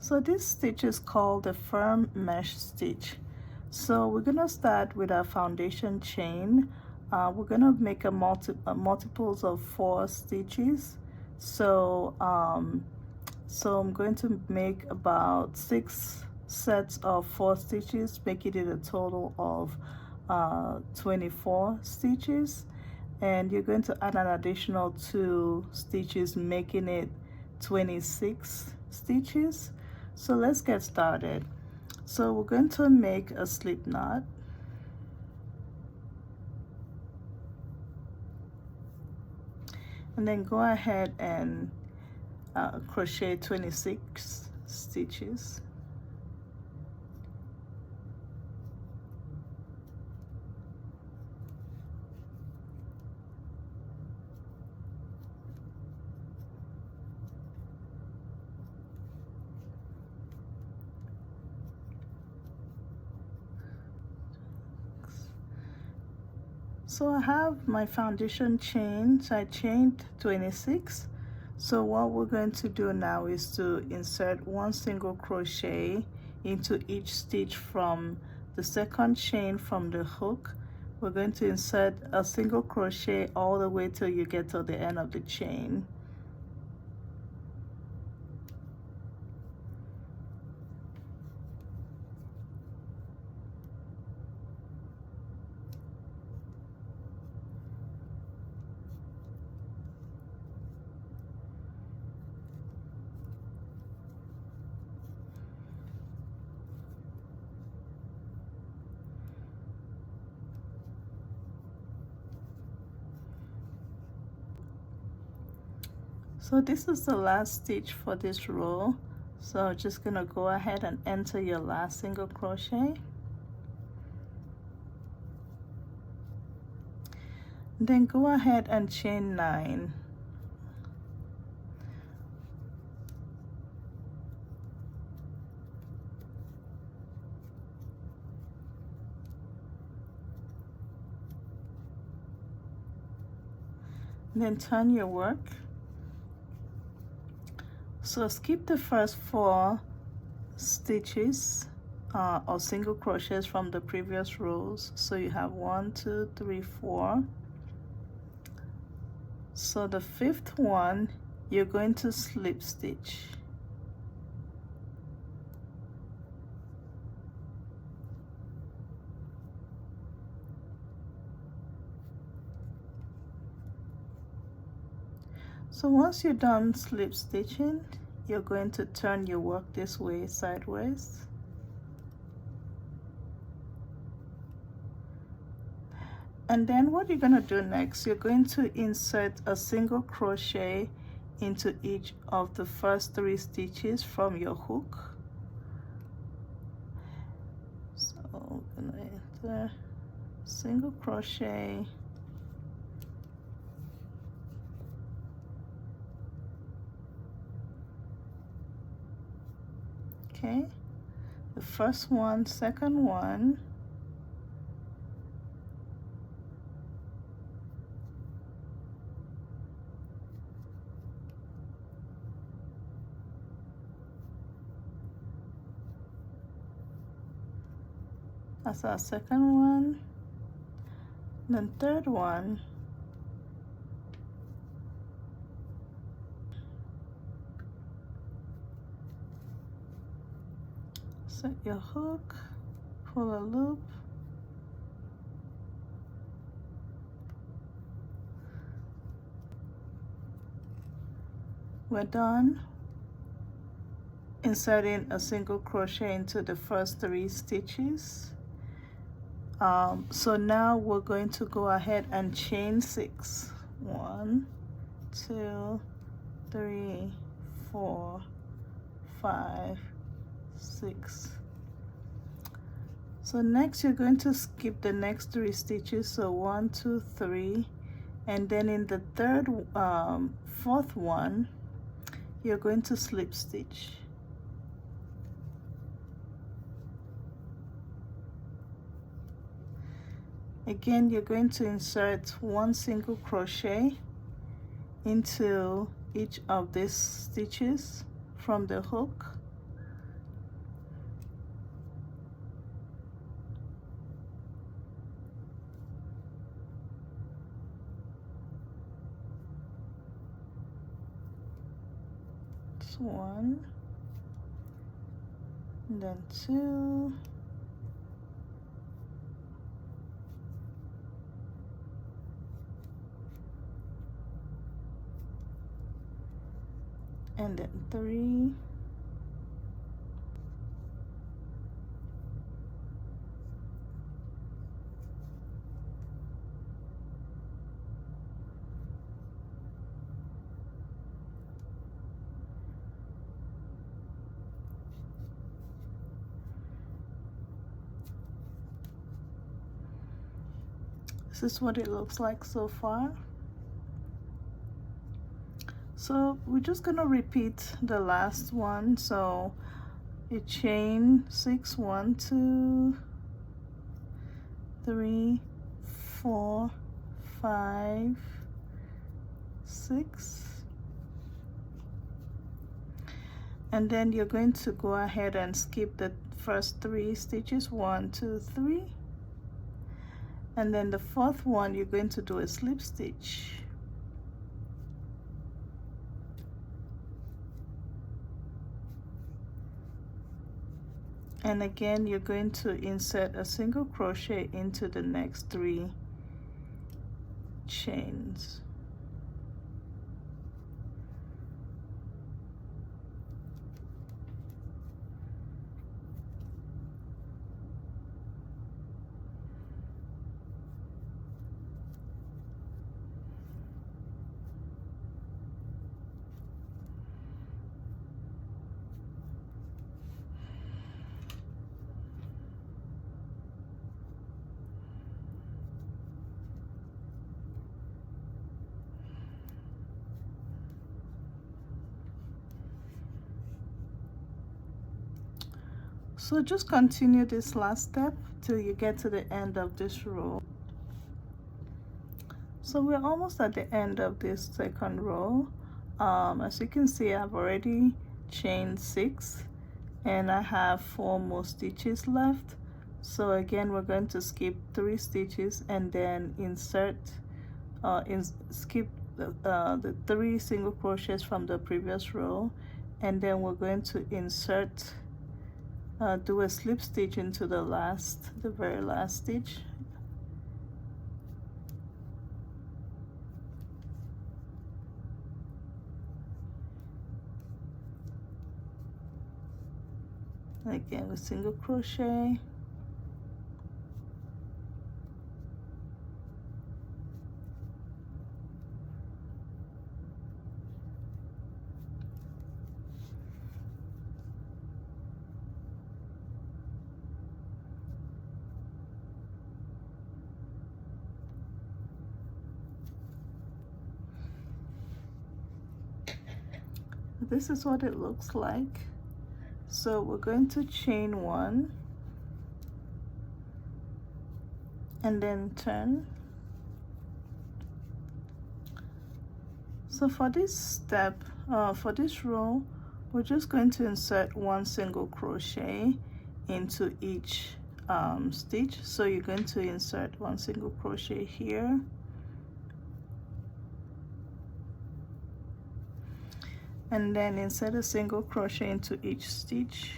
So this stitch is called the firm mesh stitch. So we're gonna start with our foundation chain. We're gonna make a multiples of 4 stitches. So I'm going to make about 6 sets of 4 stitches, making it a total of 24 stitches. And you're going to add an additional 2 stitches, making it 26 stitches. So let's get started. So we're going to make a slip knot. And then go ahead and crochet 26 stitches. So I have my foundation chain, so I chained 26. So what we're going to do now is to insert 1 single crochet into each stitch from the second chain from the hook. We're going to insert a single crochet all the way till you get to the end of the chain. So this is the last stitch for this row. So just gonna go ahead and enter your last single crochet. Then go ahead and chain 9. Then turn your work. So skip the first 4 stitches or single crochets from the previous rows. So you have 1, 2, 3, 4. So the 5th one, you're going to slip stitch. So once you're done slip stitching, you're going to turn your work this way sideways. And then what you're going to do next, you're going to insert a single crochet into each of the first 3 stitches from your hook. So we're going to enter single crochet, okay, the first one, second one, that's our second one, then third one, set your hook, pull a loop, we're done inserting a single crochet into the first 3 stitches. So now we're going to go ahead and chain 6. 1, 2, 3, 4, 5, 6. So next you're going to skip the next 3 stitches, so 1, 2, 3, and then in the fourth one you're going to slip stitch. Again, you're going to insert 1 single crochet into each of these stitches from the hook. 1 and then 2 and then 3 This is what it looks like so far. So we're just gonna repeat the last one. So you chain 6, 1, 2, 3, 4, 5, 6, and then you're going to go ahead and skip the first 3 stitches, 1, 2, 3, and then the 4th one you're going to do a slip stitch. And again you're going to insert a single crochet into the next 3 chains. So just continue this last step till you get to the end of this row. So we're almost at the end of this second row. As you can see, I've already chained 6 and I have 4 more stitches left. So again, we're going to skip 3 stitches and then insert skip the 3 single crochets from the previous row, and then we're going to insert do a slip stitch into the very last stitch. Again with single crochet, this is what it looks like. So we're going to chain 1 and then turn. So for this step, for this row, we're just going to insert 1 single crochet into each stitch. So you're going to insert 1 single crochet here, and then insert a single crochet into each stitch,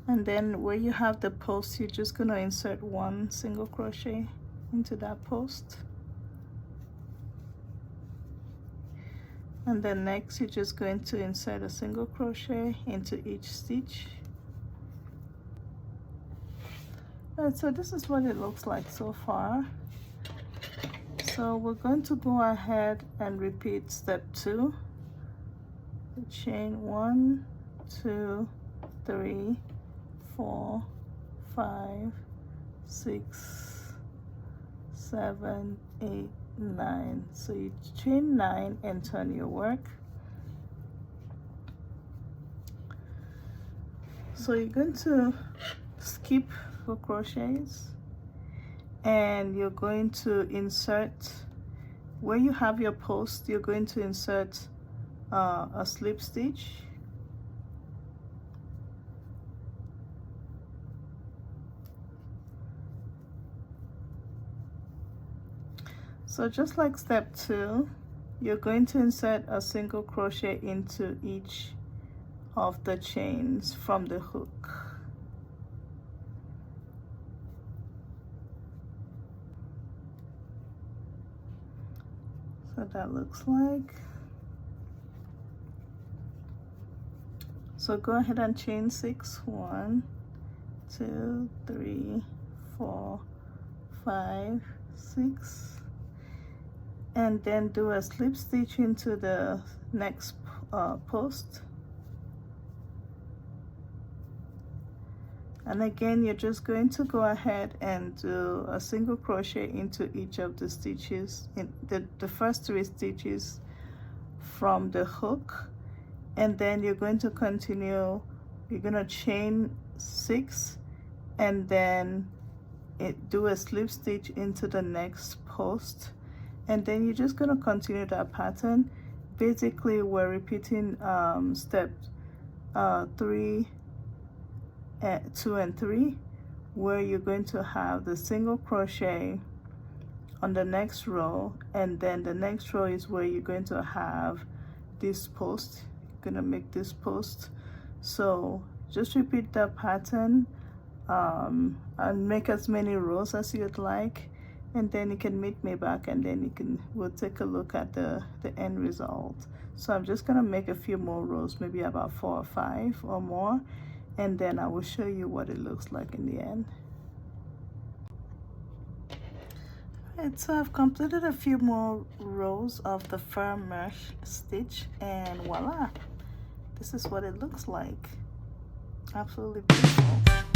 and then where you have the post, you're just going to insert 1 single crochet into that post. And then next you're just going to insert a single crochet into each stitch. Alright, so this is what it looks like so far. So we're going to go ahead and repeat step 2. Chain 1, 2, 3, 4, 5, 6, 7, 8, 9. So you chain 9 and turn your work. So you're going to skip 4 crochets and you're going to insert where you have your post. You're going to insert a slip stitch So just like step 2, you're going to insert a single crochet into each of the chains from the hook. So that looks like. So go ahead and chain 6. 1, 2, 3, 4, 5, 6. And then do a slip stitch into the next post. And again, you're just going to go ahead and do a single crochet into each of the stitches, in the first 3 stitches from the hook. And then you're going to continue, you're going to chain 6 and then do a slip stitch into the next post. And then you're just going to continue that pattern. Basically, we're repeating step 3, 2 and 3, where you're going to have the single crochet on the next row, and then the next row is where you're going to have this post. You're going to make this post. So just repeat that pattern and make as many rows as you'd like, and then you can meet me back, and then we'll take a look at the end result. So I'm just gonna make a few more rows, maybe about 4 or 5 or more, and then I will show you what it looks like in the end. Alright, so I've completed a few more rows of the firm mesh stitch, and voila, this is what it looks like. Absolutely beautiful.